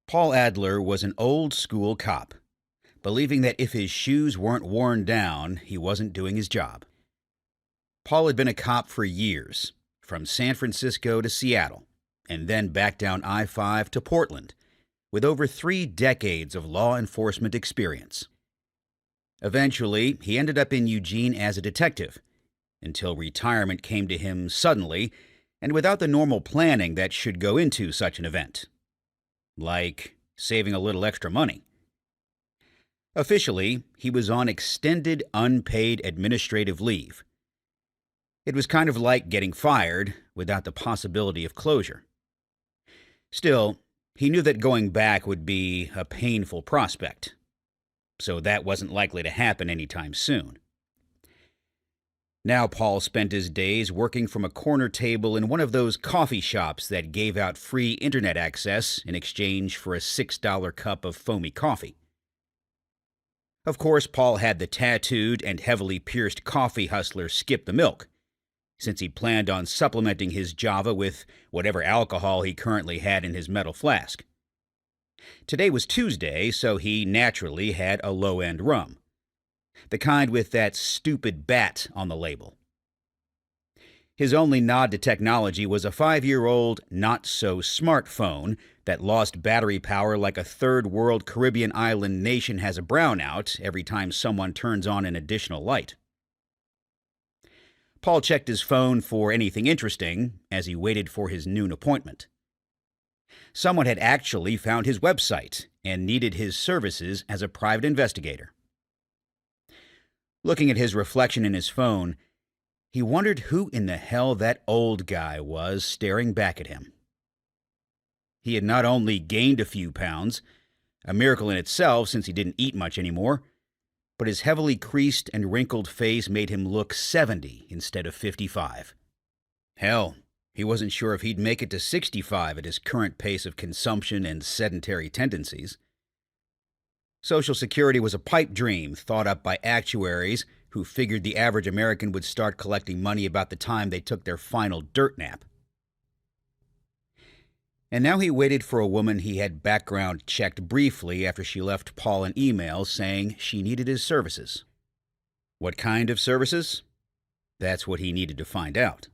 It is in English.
Paul Adler was an old-school cop, believing that if his shoes weren't worn down, he wasn't doing his job. Paul had been a cop for years, from San Francisco to Seattle, and then back down I-5 to Portland, with over 3 decades of law enforcement experience. Eventually, he ended up in Eugene as a detective, until retirement came to him suddenly and without the normal planning that should go into such an event. Like saving a little extra money. Officially, he was on extended unpaid administrative leave. It was kind of like getting fired without the possibility of closure. Still, he knew that going back would be a painful prospect, so that wasn't likely to happen anytime soon. Now Paul spent his days working from a corner table in one of those coffee shops that gave out free internet access in exchange for a $6 cup of foamy coffee. Of course, Paul had the tattooed and heavily pierced coffee hustler skip the milk, since he planned on supplementing his Java with whatever alcohol he currently had in his metal flask. Today was Tuesday, so he naturally had a low-end rum. The kind with that stupid bat on the label. His only nod to technology was a 5-year-old not-so-smartphone that lost battery power like a third-world Caribbean island nation has a brownout every time someone turns on an additional light. Paul checked his phone for anything interesting as he waited for his noon appointment. Someone had actually found his website and needed his services as a private investigator. Looking at his reflection in his phone, he wondered who in the hell that old guy was staring back at him. He had not only gained a few pounds, a miracle in itself since he didn't eat much anymore, but his heavily creased and wrinkled face made him look 70 instead of 55. Hell, he wasn't sure if he'd make it to 65 at his current pace of consumption and sedentary tendencies. Social Security was a pipe dream thought up by actuaries who figured the average American would start collecting money about the time they took their final dirt nap. And now he waited for a woman he had background checked briefly after she left Paul an email saying she needed his services. What kind of services? That's what he needed to find out.